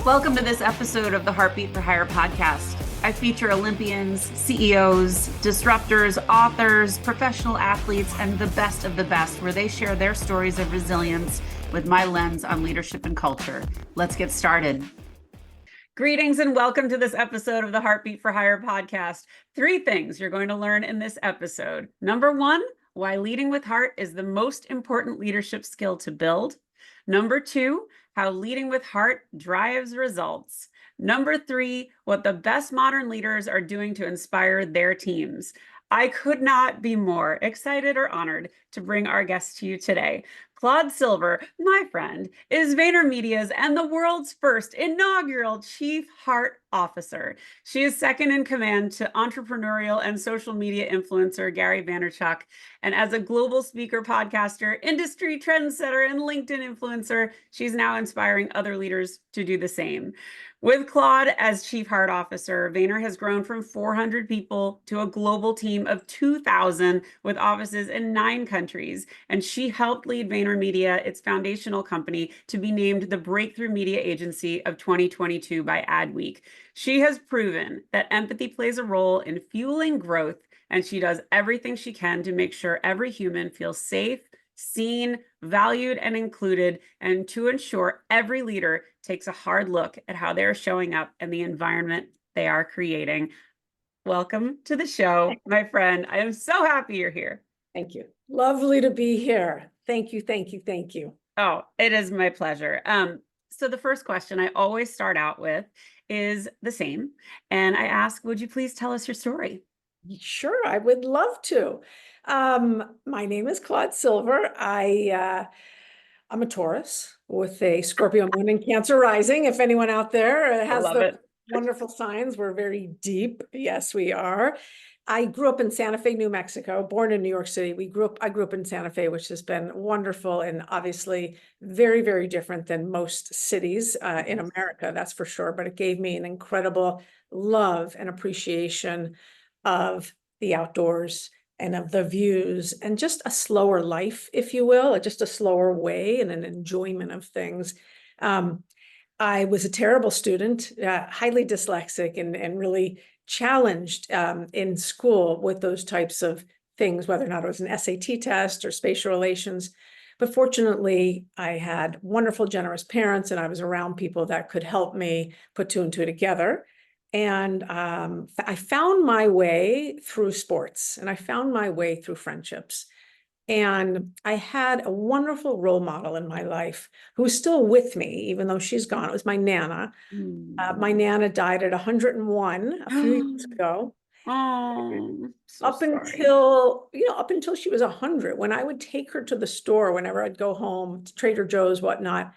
Welcome to this episode of the Heartbeat for Hire podcast. I feature Olympians, CEOs, disruptors, authors, professional athletes, and the best of the best, where they share their stories of resilience with my lens on leadership and culture. Let's get started. Greetings and welcome to this episode of the Heartbeat for Hire podcast. 3 things you're going to learn in this episode. Number 1, why leading with heart is the most important leadership skill to build. Number 2, how leading with heart drives results. Number 3, what the best modern leaders are doing to inspire their teams. I could not be more excited or honored to bring our guest to you today. Claude Silver, my friend, is VaynerMedia's and the world's first inaugural Chief Heart Officer. She is second in command to entrepreneurial and social media influencer Gary Vaynerchuk. And as a global speaker, podcaster, industry trendsetter, and LinkedIn influencer, she's now inspiring other leaders to do the same. With Claude as Chief Heart Officer, Vayner has grown from 400 people to a global team of 2,000 with offices in 9 countries. And she helped lead VaynerMedia, its foundational company, to be named the Breakthrough Media Agency of 2022 by AdWeek. She has proven that empathy plays a role in fueling growth, and she does everything she can to make sure every human feels safe, seen, valued, and included, and to ensure every leader takes a hard look at how they're showing up and the environment they are creating. Welcome to the show, my friend. I am so happy you're here. Thank you. Lovely to be here. Thank you, thank you, thank you. Oh, it is my pleasure. So the first question I always start out with is the same. And I ask, would you please tell us your story? Sure, I would love to. My name is Claude Silver. I'm a Taurus with a Scorpio moon and Cancer rising. If anyone out there has the wonderful signs, we're very deep. Yes, we are. I grew up in Santa Fe, New Mexico, born in New York City. I grew up in Santa Fe, which has been wonderful and obviously very, very different than most cities in America, that's for sure. But it gave me an incredible love and appreciation of the outdoors and of the views and just a slower life, if you will, just a slower way and an enjoyment of things. I was a terrible student, highly dyslexic and really challenged in school with those types of things, whether or not it was an SAT test or spatial relations. But fortunately, I had wonderful, generous parents, and I was around people that could help me put 2 and 2 together. And I found my way through sports, and I found my way through friendships. And I had a wonderful role model in my life who's still with me, even though she's gone. It was my Nana. My Nana died at 101 a few years ago. Oh, so up until she was 100, when I would take her to the store, whenever I'd go home to Trader Joe's, whatnot,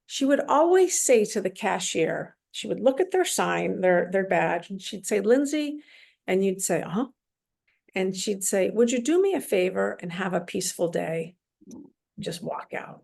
she would always say to the cashier, she would look at their sign, their badge, and she'd say, "Lyndsay," and you'd say, "Uh-huh." And she'd say, "Would you do me a favor and have a peaceful day?" Just walk out.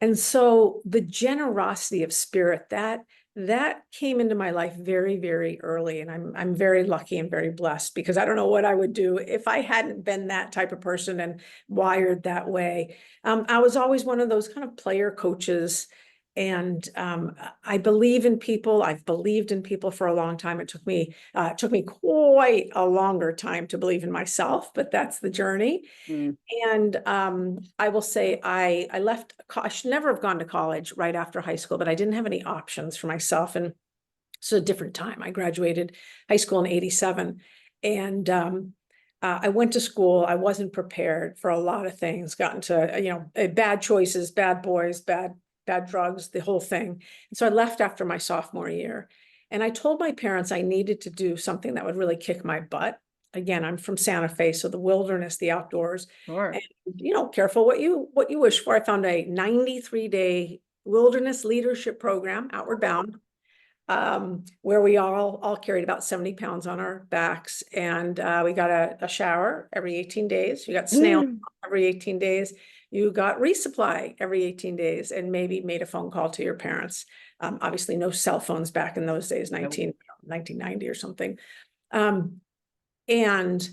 And so the generosity of spirit that came into my life very, very early. And I'm very lucky and very blessed, because I don't know what I would do if I hadn't been that type of person and wired that way. I was always one of those kind of player coaches. And I believe in people. I've believed in people for a long time. It took me quite a longer time to believe in myself, but that's the journey. And I will say I should never have gone to college right after high school, but I didn't have any options for myself. And it's a different time. I graduated high school in '87, and I went to school. I wasn't prepared for a lot of things. Got into bad choices, bad boys, bad drugs, the whole thing. And so I left after my sophomore year. And I told my parents I needed to do something that would really kick my butt. Again, I'm from Santa Fe, so the wilderness, the outdoors. Sure. And, careful what you wish for. I found a 93-day wilderness leadership program, Outward Bound, where we all carried about 70 pounds on our backs. And we got a shower every 18 days. You got snail every 18 days. You got resupply every 18 days, and maybe made a phone call to your parents. Obviously, no cell phones back in those days, 1990 or something. And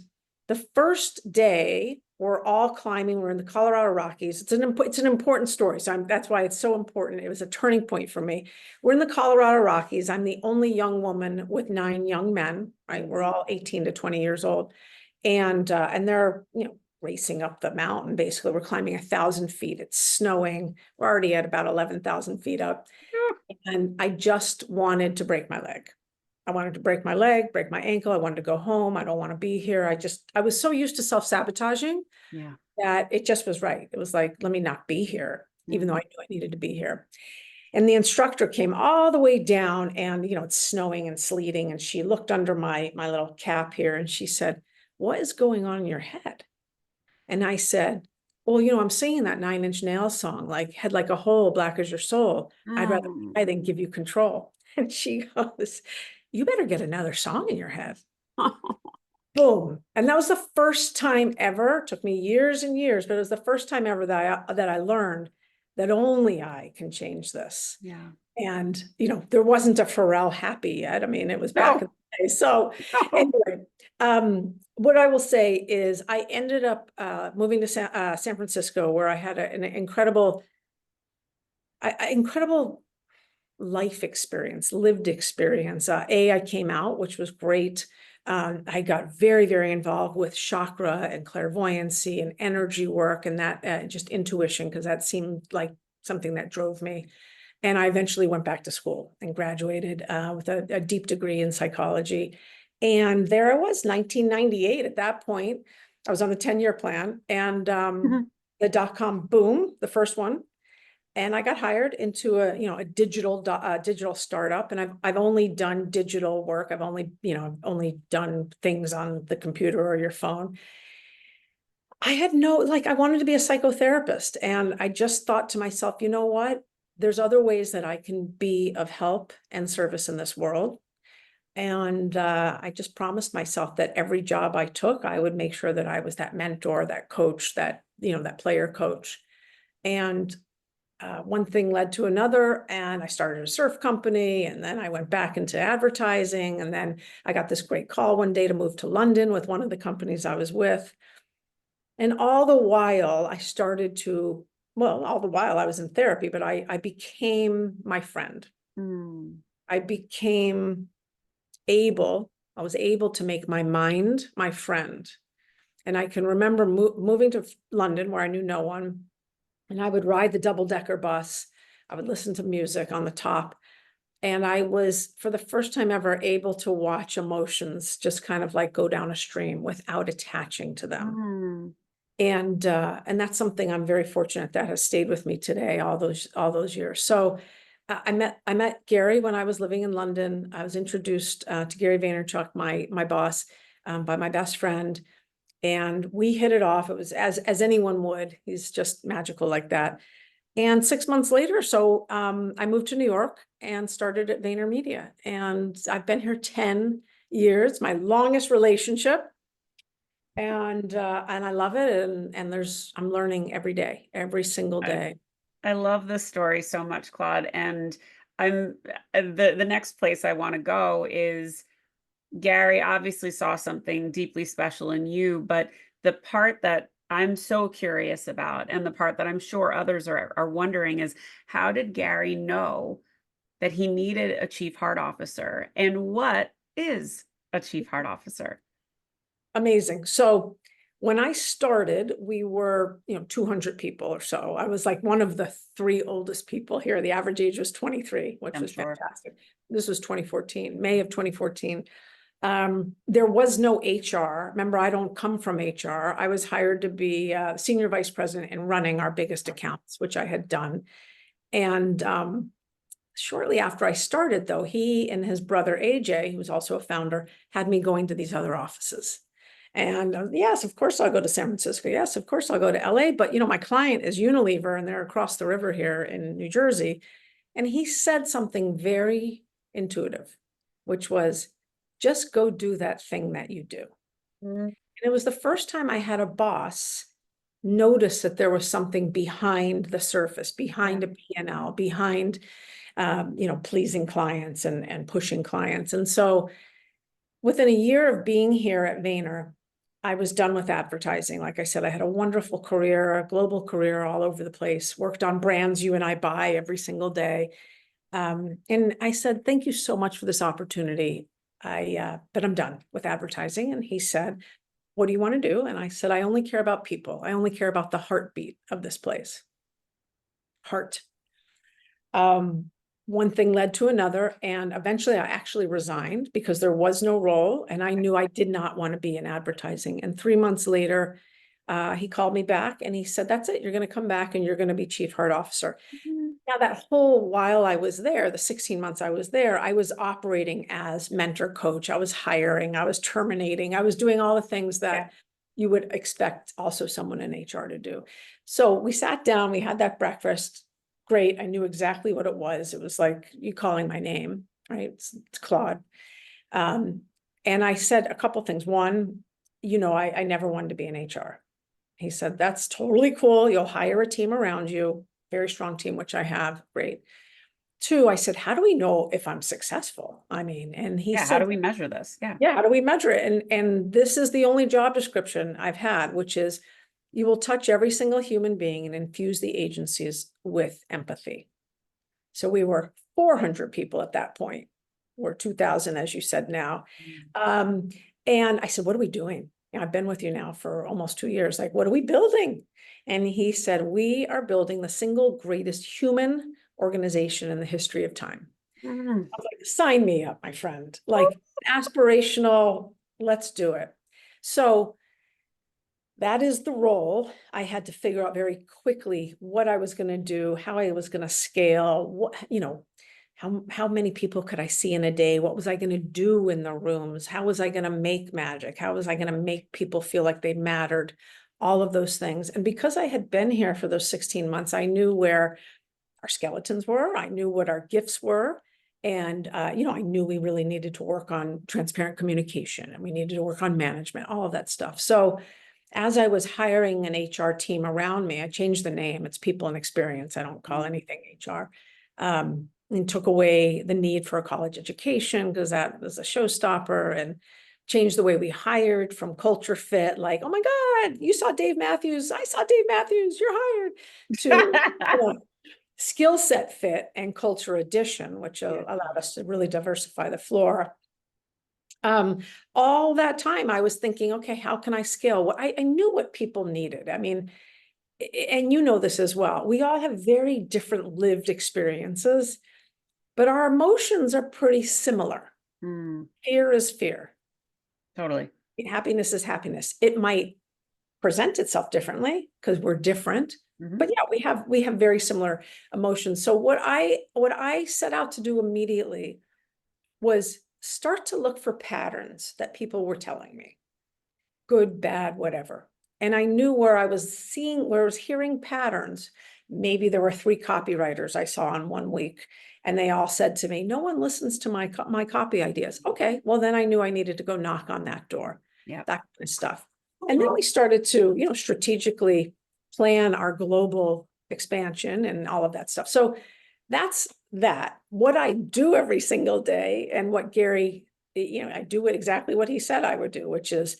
the first day we're all climbing. We're in the Colorado Rockies. It's an important story. So that's why it's so important. It was a turning point for me. We're in the Colorado Rockies. I'm the only young woman with 9 young men, right? We're all 18 to 20 years old. And they're, racing up the mountain. Basically, we're climbing 1,000 feet. It's snowing. We're already at about 11,000 feet up. And I just wanted to break my leg. I wanted to break my leg, break my ankle. I wanted to go home. I don't want to be here. I was so used to self-sabotaging that it just was right. It was like, let me not be here, even though I knew I needed to be here. And the instructor came all the way down and, it's snowing and sleeting. And she looked under my little cap here and she said, what is going on in your head? And I said, well, I'm singing that 9 Inch Nails song, like head like a hole, black as your soul. I'd rather die than give you control. And she goes, you better get another song in your head. Boom. And that was the first time ever. It took me years and years, but it was the first time ever that I learned that only I can change this. Yeah. And, there wasn't a Pharrell Happy yet. I mean, it was back in the day. So anyway, what I will say is I ended up moving to San Francisco, where I had an incredible life experience, lived experience. I came out, which was great. I got very, very involved with chakra and clairvoyancy and energy work and that just intuition, because that seemed like something that drove me. And I eventually went back to school and graduated with a deep degree in psychology. And there I was, 1998. At that point, I was on the 10-year plan, and the dot-com boom, the first one. And I got hired into a digital startup, and I've only done digital work. I've only done things on the computer or your phone. I had I wanted to be a psychotherapist, and I just thought to myself, you know what? There's other ways that I can be of help and service in this world. And I just promised myself that every job I took, I would make sure that I was that mentor, that coach, that player coach. And one thing led to another, and I started a surf company, and then I went back into advertising, and then I got this great call one day to move to London with one of the companies I was with. And all the while I was in therapy, but I became my friend. I was able to make my mind my friend. And I can remember moving to London, where I knew no one. And I would ride the double-decker bus. I would listen to music on the top. And I was, for the first time ever, able to watch emotions just kind of like go down a stream without attaching to them. And that's something I'm very fortunate that has stayed with me today, all those years. So I met Gary when I was living in London. I was introduced to Gary Vaynerchuk, my boss, by my best friend. And we hit it off. It was as anyone would. He's just magical like that. And 6 months later, I moved to New York and started at VaynerMedia. And I've been here 10 years, my longest relationship. And I love it. And I'm learning every day, every single day. I love this story so much, Claude. And I'm the next place I want to go is, Gary obviously saw something deeply special in you, but the part that I'm so curious about, and the part that I'm sure others are wondering, is how did Gary know that he needed a chief heart officer? And what is a chief heart officer? Amazing. So when I started, we were, 200 people or so. I was like one of the 3 oldest people here. The average age was 23, which was fantastic. This was 2014, May of 2014. There was no HR. Remember, I don't come from HR. I was hired to be senior vice president in running our biggest accounts, which I had done. And shortly after I started, though, he and his brother, AJ, who was also a founder, had me going to these other offices. And yes, of course, I'll go to San Francisco. Yes, of course, I'll go to LA. But, my client is Unilever, and they're across the river here in New Jersey. And he said something very intuitive, which was, just go do that thing that you do. And it was the first time I had a boss notice that there was something behind the surface, behind a P&L, behind, pleasing clients and pushing clients. And so within a year of being here at Vayner, I was done with advertising. Like I said, I had a wonderful career, a global career all over the place, worked on brands you and I buy every single day. And I said, thank you so much for this opportunity. But I'm done with advertising. And he said, what do you want to do? And I said, I only care about people. I only care about the heartbeat of this place. Heart. One thing led to another, and eventually I actually resigned because there was no role, and I knew I did not want to be in advertising. And 3 months later, he called me back and he said, that's it. You're going to come back and you're going to be chief heart officer. Now, that whole while I was there, the 16 months I was there, I was operating as mentor coach. I was hiring, I was terminating, I was doing all the things that you would expect also someone in HR to do. So we sat down, we had that breakfast. Great. I knew exactly what it was. It was like you calling my name, right? It's Claude. And I said a couple things. One, I never wanted to be in HR. He said, that's totally cool. You'll hire a team around you, very strong team, which I have. Great. Two, I said, how do we know if I'm successful? I mean, and he said, how do we measure this? Yeah, how do we measure it? And this is the only job description I've had, which is you will touch every single human being and infuse the agencies with empathy. So we were 400 people at that point. We're 2,000, as you said now. And I said, what are we doing? I've been with you now for almost 2 years. Like, what are we building? And he said, we are building the single greatest human organization in the history of time. I was like, sign me up, my friend. Like, aspirational, let's do it. So that is the role. I had to figure out very quickly what I was going to do, how I was going to scale, how many people could I see in a day? What was I going to do in the rooms? How was I going to make magic? How was I going to make people feel like they mattered? All of those things. And because I had been here for those 16 months, I knew where our skeletons were. I knew what our gifts were. And, I knew we really needed to work on transparent communication and we needed to work on management, all of that stuff. So as I was hiring an HR team around me, I changed the name. It's People and Experience. I don't call anything HR. And took away the need for a college education because that was a showstopper, and changed the way we hired from culture fit, like, oh my God, you saw Dave Matthews. I saw Dave Matthews. You're hired, to skill set fit and culture addition, which allowed us to really diversify the floor. All that time I was thinking, okay, how can I scale? Well, I knew what people needed. I mean, and you know this as well. We all have very different lived experiences, but our emotions are pretty similar. Fear is fear. Totally. Happiness is happiness. It might present itself differently because we're different. But yeah, we have very similar emotions. So what I set out to do immediately was start to look for patterns that people were telling me, good, bad, whatever. And I knew where I was hearing patterns. Maybe there were 3 copywriters I saw in 1 week, and they all said to me, no one listens to my copy ideas. Okay, well, then I knew I needed to go knock on that door, that kind of stuff. And then we started to, strategically plan our global expansion and all of that stuff. So that's that. What I do every single day, and what Gary, I do exactly what he said I would do, which is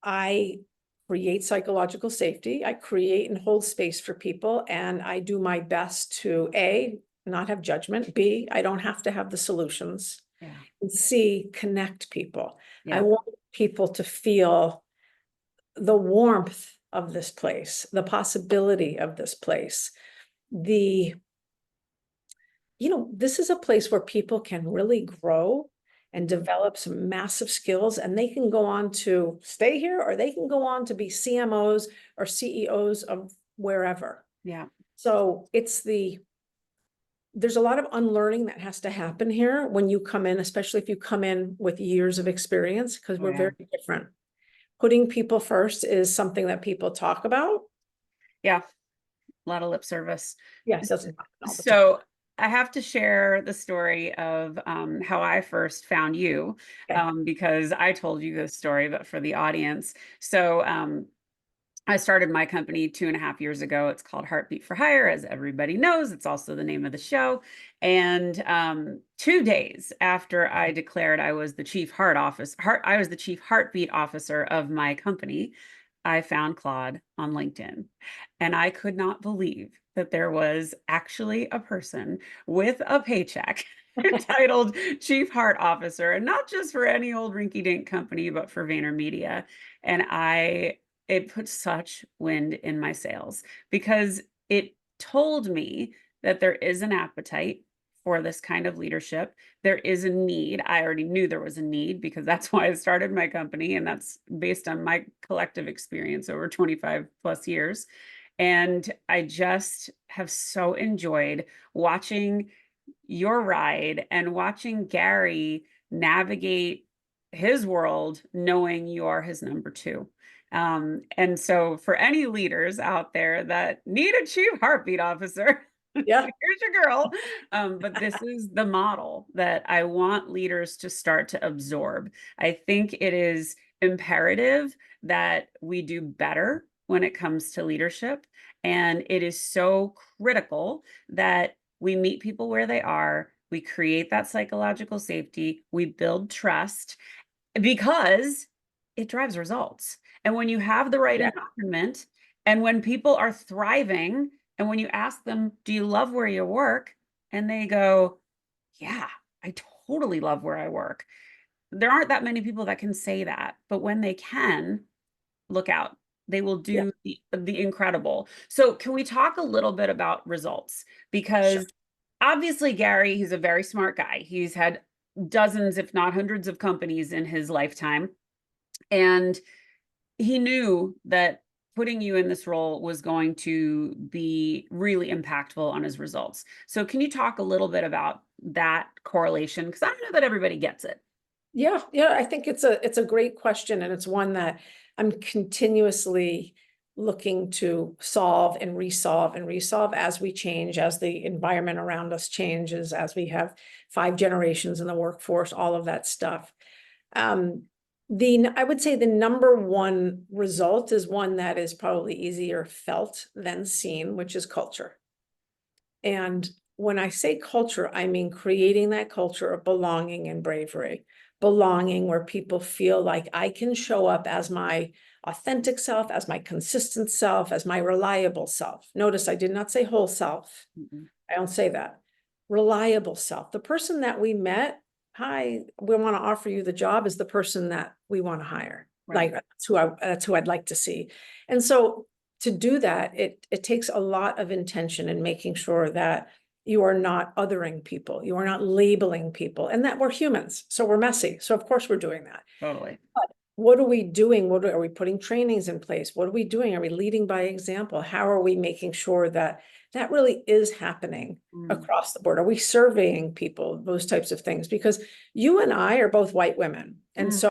I create psychological safety. I create and hold space for people. And I do my best to A, not have judgment. B, I don't have to have the solutions. And C, connect people. I want people to feel the warmth of this place, the possibility of this place. This is a place where people can really grow and develop some massive skills, and they can go on to stay here, or they can go on to be CMOs or CEOs of wherever. So there's a lot of unlearning that has to happen here when you come in, especially if you come in with years of experience, because we're very different. Putting people first is something that people talk about. A lot of lip service. Yes, doesn't happen all the time. So I have to share the story of how I first found you, because I told you this story, but for the audience. So I started my company 2.5 years ago. It's called Heartbeat for Hire, as everybody knows. It's also the name of the show. And 2 days after I declared I was the I was the chief heartbeat officer of my company, I found Claude on LinkedIn. And I could not believe that there was actually a person with a paycheck titled Chief Heart Officer, and not just for any old rinky-dink company, but for VaynerMedia. And it put such wind in my sails because it told me that there is an appetite for this kind of leadership. There is a need. I already knew there was a need because that's why I started my company. And that's based on my collective experience over 25 plus years. And I just have so enjoyed watching your ride and watching Gary navigate his world, knowing you are his number two. And so for any leaders out there that need a chief heartbeat officer, Yeah. here's your girl. But this is the model that I want leaders to start to absorb. I think it is imperative that we do better when it comes to leadership. And it is so critical that we meet people where they are. We create that psychological safety. We build trust because it drives results. And when you have the right Yeah. environment, and when people are thriving, and when you ask them, do you love where you work? And they go, yeah, I totally love where I work. There aren't that many people that can say that, but when they can, look out. They will Yeah. do the incredible. So can we talk a little bit about results? Sure. Because obviously, Gary, he's a very smart guy. He's had dozens, if not hundreds of companies in his lifetime. And he knew that putting you in this role was going to be really impactful on his results. So can you talk a little bit about that correlation? Because I don't know that everybody gets it. Yeah, yeah, I think it's a great question, and it's one that I'm continuously looking to solve and resolve as we change, as the environment around us changes, as we have 5 generations in the workforce, all of that stuff. Um, I would say the number one result is one that is probably easier felt than seen, which is culture. And when I say culture, I mean creating that culture of belonging and bravery. Belonging where people feel like I can show up as my authentic self, as my consistent self, as my reliable self. Notice I did not say whole self. Mhm. I don't say that. Reliable self. The person that we met, hi, we want to offer you the job, is the person that we want to hire. Right. Like that's who I'd like to see. And so to do that, it takes a lot of intention in making sure that you are not othering people, you are not labeling people, and that we're humans, so we're messy. So of course we're doing that. Totally. What are we doing? Are we putting trainings in place? What are we doing? Are we leading by example? How are we making sure that that really is happening across the board? Are we surveying people, those types of things? Because you and I are both white women. And so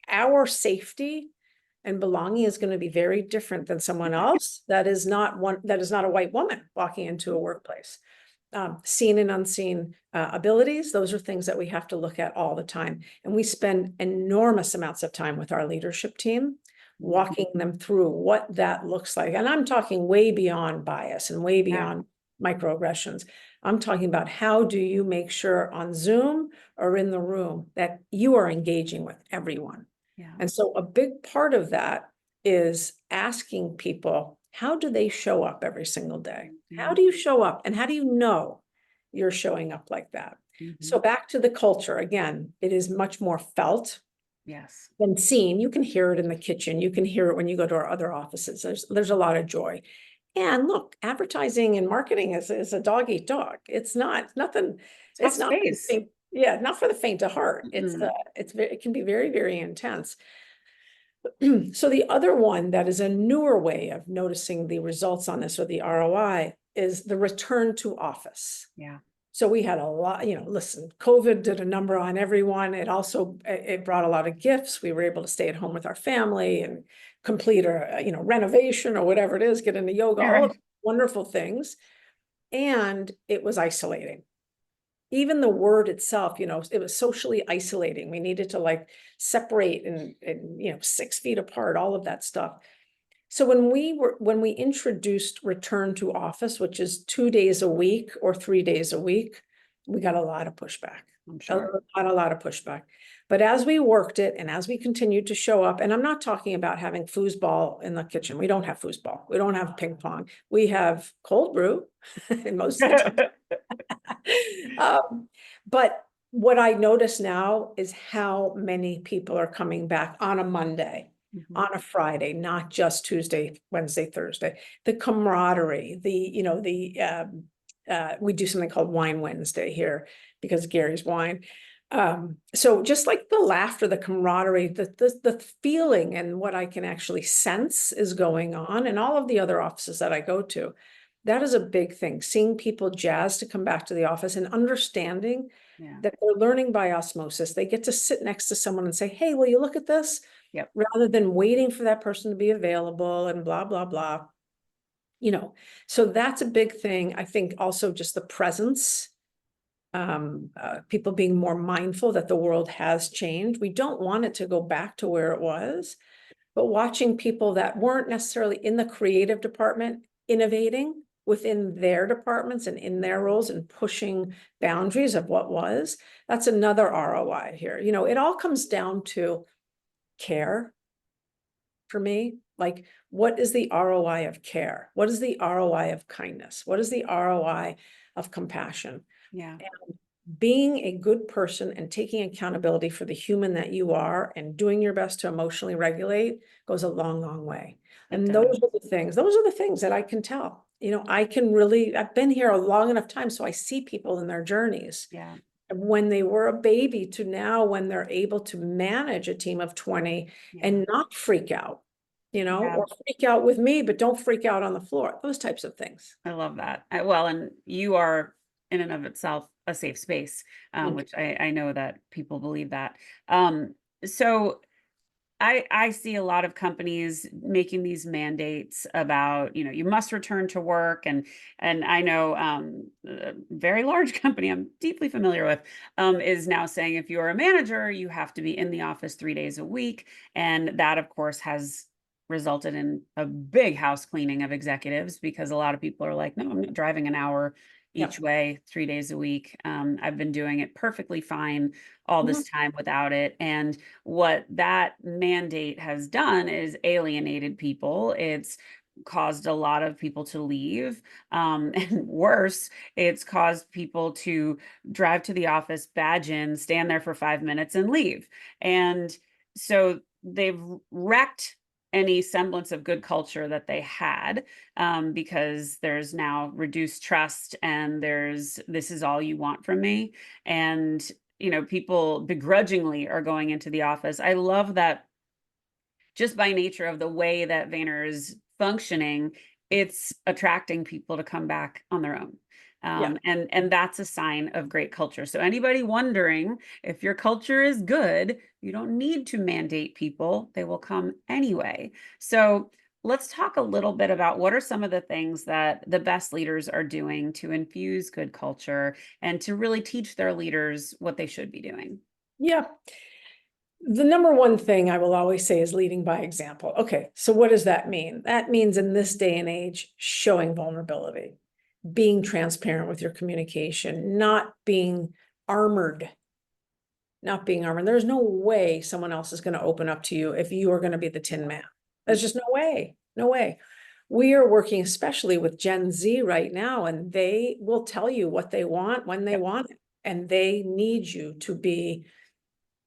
our safety and belonging is going to be very different than someone else that is not a white woman walking into a workplace. Seen and unseen abilities, those are things that we have to look at all the time. And we spend enormous amounts of time with our leadership team, walking them through what that looks like. And I'm talking way beyond bias and way beyond microaggressions. I'm talking about how do you make sure on Zoom or in the room that you are engaging with everyone. Yeah. And so a big part of that is asking people, how do they show up every single day? How do you show up? And how do you know you're showing up like that? So back to the culture, again, it is much more felt Yes. than seen. You can hear it in the kitchen. You can hear it when you go to our other offices. There's a lot of joy. And look, advertising and marketing is a dog eat dog. It's nothing. It's not for the Space. faint, not for the faint of heart. It can be very, very intense. So the other one that is a newer way of noticing the results on this, or the ROI, is the return to office. Yeah. So we had a lot, listen, COVID did a number on everyone. It brought a lot of gifts. We were able to stay at home with our family and complete a, renovation or whatever it is, get into yoga, all of wonderful things. And it was isolating. Even the word itself, it was socially isolating. We needed to separate and 6 feet apart, all of that stuff. So when we introduced return to office, which is 2 days a week or 3 days a week, we got a lot of pushback. I'm sure. A lot of pushback. But as we worked it and as we continued to show up, and I'm not talking about having foosball in the kitchen. We don't have foosball. We don't have ping pong. We have cold brew in most of the time. But what I notice now is how many people are coming back on a Monday, on a Friday, not just Tuesday, Wednesday, Thursday. The camaraderie, we do something called Wine Wednesday here because Gary's wine. So just like the laughter, the camaraderie, the feeling and what I can actually sense is going on in all of the other offices that I go to. That is a big thing, seeing people jazzed to come back to the office and understanding that they're learning by osmosis. They get to sit next to someone and say, hey, will you look at this? Yep. Rather than waiting for that person to be available and blah, blah, blah. So that's a big thing. I think also just the presence, people being more mindful that the world has changed. We don't want it to go back to where it was, but watching people that weren't necessarily in the creative department innovating within their departments and in their roles and pushing boundaries of what was, that's another ROI here. It all comes down to care for me. Like, what is the ROI of care? What is the ROI of kindness? What is the ROI of compassion? Yeah. And being a good person and taking accountability for the human that you are and doing your best to emotionally regulate goes a long, long way. And those are the things that I can tell. I've been here a long enough time, so I see people in their journeys. Yeah. When they were a baby to now when they're able to manage a team of 20 and not freak out, or freak out with me, but don't freak out on the floor, those types of things. I love that. Well, and you are in and of itself a safe space, which I know that people believe that. So I see a lot of companies making these mandates about, you must return to work. And I know a very large company I'm deeply familiar with is now saying if you're a manager, you have to be in the office 3 days a week. And that, of course, has resulted in a big house cleaning of executives because a lot of people are like, no, I'm not driving an hour each way 3 days a week. I've been doing it perfectly fine all this time without it. And what that mandate has done is alienated people. It's caused a lot of people to leave. And worse, it's caused people to drive to the office, badge in, stand there for 5 minutes and leave. And so they've wrecked any semblance of good culture that they had, because there's now reduced trust and this is all you want from me. And, people begrudgingly are going into the office. I love that just by nature of the way that Vayner is functioning, it's attracting people to come back on their own. And that's a sign of great culture. So anybody wondering if your culture is good, you don't need to mandate people. They will come anyway. So let's talk a little bit about what are some of the things that the best leaders are doing to infuse good culture and to really teach their leaders what they should be doing. Yeah. The number one thing I will always say is leading by example. Okay, so what does that mean? That means in this day and age, showing vulnerability, being transparent with your communication, not being armored. There's no way someone else is going to open up to you if you are going to be the Tin Man. There's just no way. We are working especially with Gen Z right now, and they will tell you what they want when they want it. And they need you to be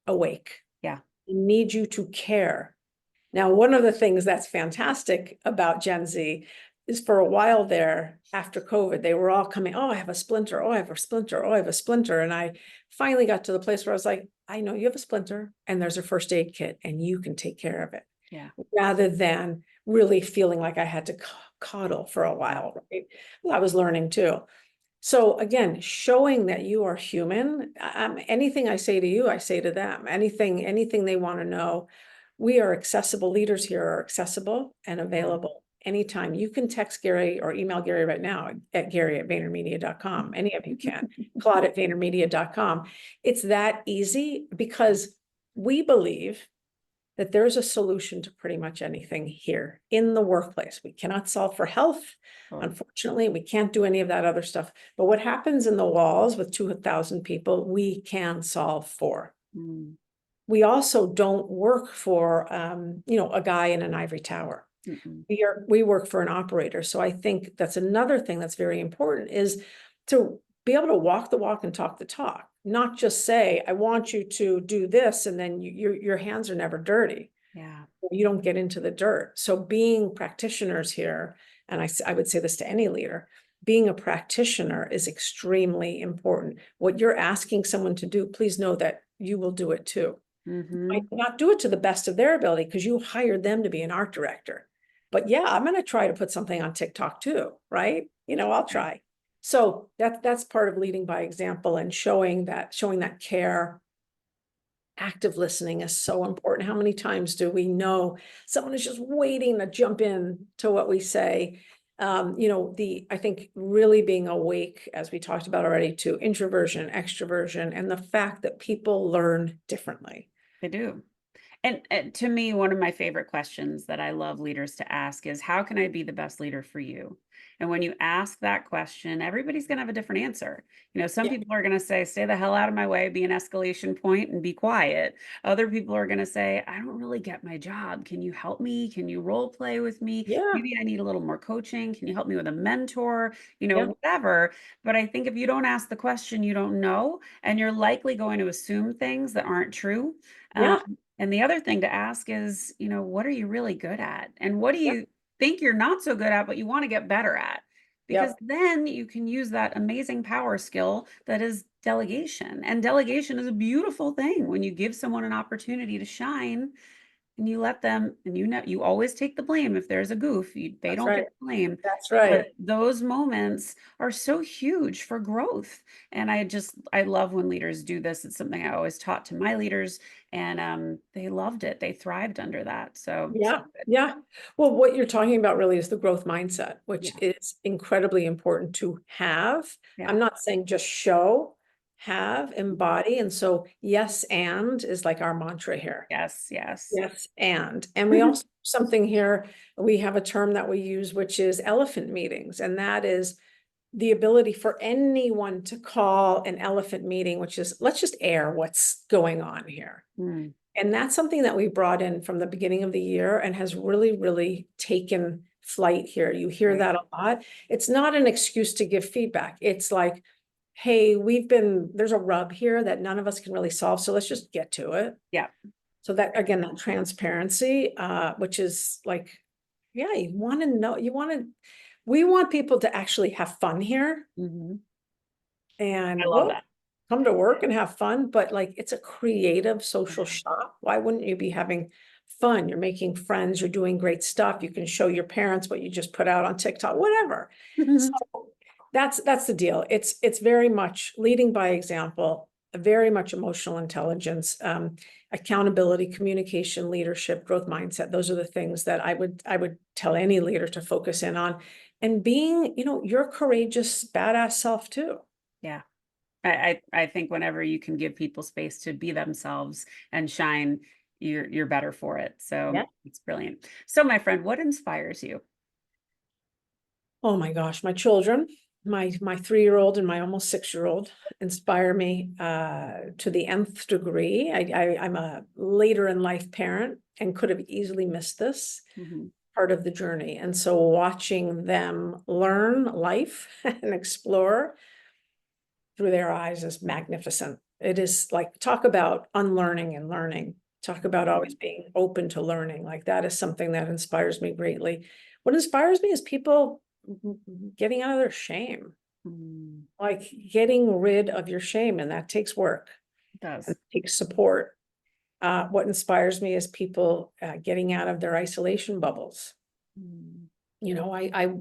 awake. They need you to care. Now, one of the things that's fantastic about Gen Z is for a while there after COVID, they were all coming, oh, I have a splinter. Oh, I have a splinter. Oh, I have a splinter. And I finally got to the place where I was like, I know you have a splinter and there's a first aid kit and you can take care of it. Rather than really feeling like I had to coddle for a while, right? Well, I was learning too. So again, showing that you are human, anything I say to you, I say to them, anything they want to know. We are accessible. Leaders here are accessible and available anytime. You can text Gary or email Gary right now at Gary@VaynerMedia.com. Any of you can. Claude at VaynerMedia.com. It's that easy because we believe that there's a solution to pretty much anything here in the workplace. We cannot solve for health. Unfortunately, we can't do any of that other stuff. But what happens in the walls with 2,000 people, we can solve for. Mm. We also don't work for, a guy in an ivory tower. Mm-mm. We work for an operator. So I think that's another thing that's very important, is to be able to walk the walk and talk the talk, not just say, I want you to do this, and then your hands are never dirty. Yeah. You don't get into the dirt. So being practitioners here, and I would say this to any leader, being a practitioner is extremely important. What you're asking someone to do, please know that you will do it too. Mm-hmm. Might not do it to the best of their ability because you hired them to be an art director. But yeah, I'm going to try to put something on TikTok too, right? I'll try. So that's part of leading by example and showing that care. Active listening is so important. How many times do we know someone is just waiting to jump in to what we say? I think really being awake, as we talked about already, to introversion, extroversion, and the fact that people learn differently. They do. And to me, one of my favorite questions that I love leaders to ask is, how can I be the best leader for you? And when you ask that question, everybody's going to have a different answer. Some Yeah. people are going to say, stay the hell out of my way, be an escalation point and be quiet. Other people are going to say, I don't really get my job. Can you help me? Can you role play with me? Yeah. Maybe I need a little more coaching. Can you help me with a mentor? Yeah. Whatever. But I think if you don't ask the question, you don't know, and you're likely going to assume things that aren't true. Yeah. And the other thing to ask is, what are you really good at? And what do Yeah. you think you're not so good at, but you want to get better at? Because Yep. then you can use that amazing power skill that is delegation. And delegation is a beautiful thing when you give someone an opportunity to shine and you let them, and you always take the blame if there's a goof. They That's don't right. get the blame. That's right. But those moments are so huge for growth. And I love when leaders do this. It's something I always taught to my leaders, and they loved it. They thrived under that. So Yeah. good. Yeah. Well, what you're talking about really is the growth mindset, which Yeah. is incredibly important to have. Yeah. I'm not saying just show, have, embody. And so, yes, and is like our mantra here. Yes. Yes. Yes, and we also something here, we have a term that we use, which is elephant meetings, and that is the ability for anyone to call an elephant meeting, which is, let's just air what's going on here. Mm. And that's something that we brought in from the beginning of the year and has really, really taken flight here. You hear Right. that a lot. It's not an excuse to give feedback. It's like, hey, there's a rub here that none of us can really solve. So let's just get to it. Yeah. So that, again, that transparency, which is like, yeah, you want to know, we want people to actually have fun here. Mm-hmm. And I love well, that. come to work and have fun, but like it's a creative social shop. Why wouldn't you be having fun? You're making friends, you're doing great stuff. You can show your parents what you just put out on TikTok, whatever. So that's the deal. It's very much leading by example, very much emotional intelligence, accountability, communication, leadership, growth mindset. Those are the things that I would tell any leader to focus in on, and being, your courageous, badass self too. Yeah. I think whenever you can give people space to be themselves and shine, you're better for it. So Yeah. it's brilliant. So my friend, what inspires you? Oh my gosh, my children, my 3-year-old and my almost 6-year-old inspire me to the nth degree. I'm a later in life parent and could have easily missed this Mhm. part of the journey. And so watching them learn life and explore through their eyes is magnificent. It is like, talk about unlearning and learning. Talk about always being open to learning. Like that is something that inspires me greatly. What inspires me is people getting out of their shame, Mm, like getting rid of your shame, and that takes work it does. and takes support. What inspires me is people getting out of their isolation bubbles. Mm,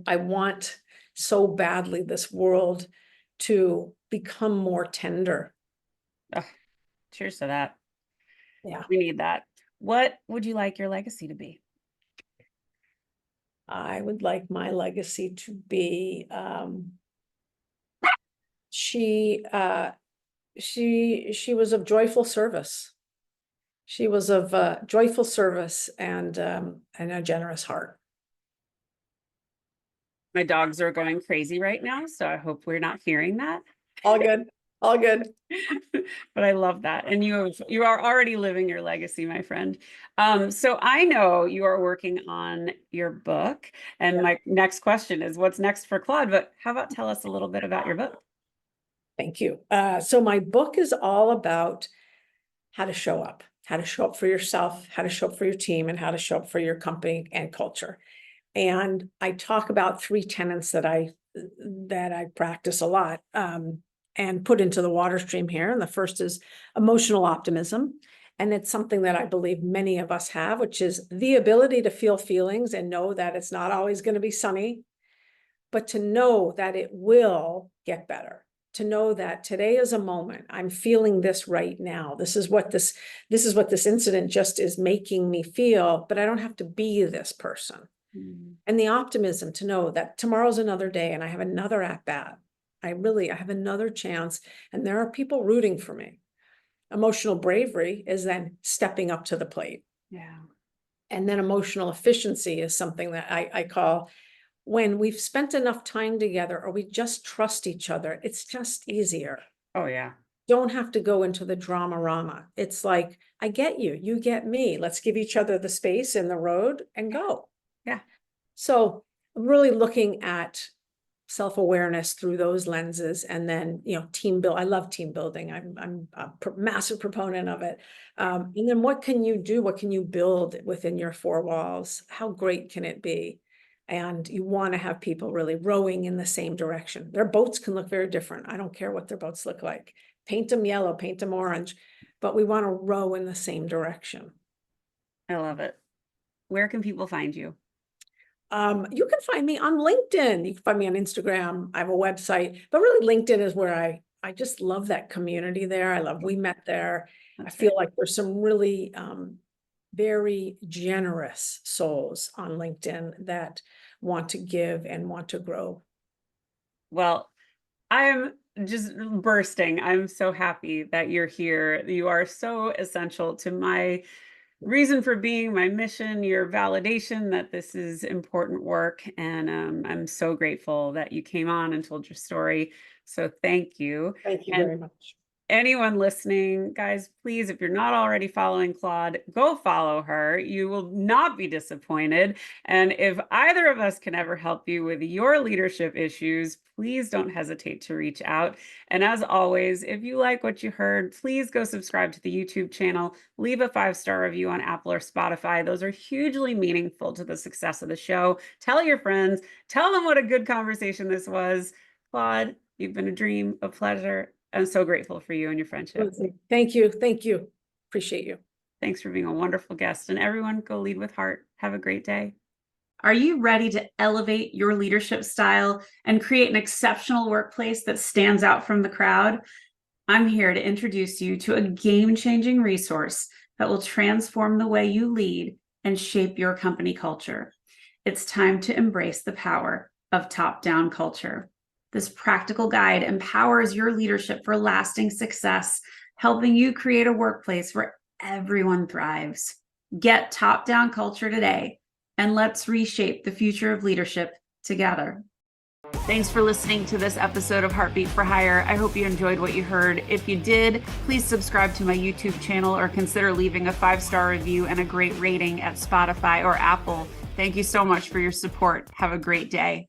I want so badly this world to become more tender. ugh, cheers to that. Yeah. We need that. What would you like your legacy to be? I would like my legacy to be, she was of joyful service. She was of joyful service and a generous heart. My dogs are going crazy right now, so I hope we're not hearing that. All good. All good. But I love that. And you are already living your legacy, my friend. So I know you are working on your book. And my next question is what's next for Claude? But how about tell us a little bit about your book? Thank you. So my book is all about how to show up for yourself, how to show up for your team, and how to show up for your company and culture. And I talk about 3 tenets that I practice a lot and put into the water stream here. And the first is emotional optimism. And it's something that I believe many of us have, which is the ability to feel feelings and know that it's not always going to be sunny, but to know that it will get better. To know that today is a moment. I'm feeling this right now. This is what this incident just is making me feel, but I don't have to be this person. And the optimism to know that tomorrow's another day and I have another at bat. I have another chance and there are people rooting for me. Emotional bravery is then stepping up to the plate. Yeah. And then emotional efficiency is something that I call when we've spent enough time together or we just trust each other, it's just easier. Oh, yeah. Don't have to go into the drama-rama. It's like, I get you, you get me. Let's give each other the space in the road and go. Yeah. So really looking at self-awareness through those lenses and then, team build. I love team building. I'm a massive proponent of it. And then what can you do? What can you build within your 4 walls? How great can it be? And you want to have people really rowing in the same direction. Their boats can look very different. I don't care what their boats look like. Paint them yellow, paint them orange, but we want to row in the same direction. I love it. Where can people find you? You can find me on LinkedIn. You can find me on Instagram. I have a website, but really LinkedIn is where I just love that community there. We met there. I feel like there's some really very generous souls on LinkedIn that want to give and want to grow. Well, I'm just bursting. I'm so happy that you're here. You are so essential to my reason for being, my mission, your validation that this is important work. And I'm so grateful that you came on and told your story. So thank you. Thank you very much. Anyone listening, guys, please, if you're not already following Claude, go follow her. You will not be disappointed. And if either of us can ever help you with your leadership issues, please don't hesitate to reach out. And as always, if you like what you heard, please go subscribe to the YouTube channel, leave a 5-star review on Apple or Spotify. Those are hugely meaningful to the success of the show. Tell your friends, tell them what a good conversation this was. Claude, you've been a dream, a pleasure. I'm so grateful for you and your friendship. Thank you. Thank you. Appreciate you. Thanks for being a wonderful guest. And everyone, go lead with heart. Have a great day. Are you ready to elevate your leadership style and create an exceptional workplace that stands out from the crowd? I'm here to introduce you to a game-changing resource that will transform the way you lead and shape your company culture. It's time to embrace the power of top-down culture. This practical guide empowers your leadership for lasting success, helping you create a workplace where everyone thrives. Get top-down culture today, and let's reshape the future of leadership together. Thanks for listening to this episode of Heartbeat for Hire. I hope you enjoyed what you heard. If you did, please subscribe to my YouTube channel or consider leaving a 5-star review and a great rating at Spotify or Apple. Thank you so much for your support. Have a great day.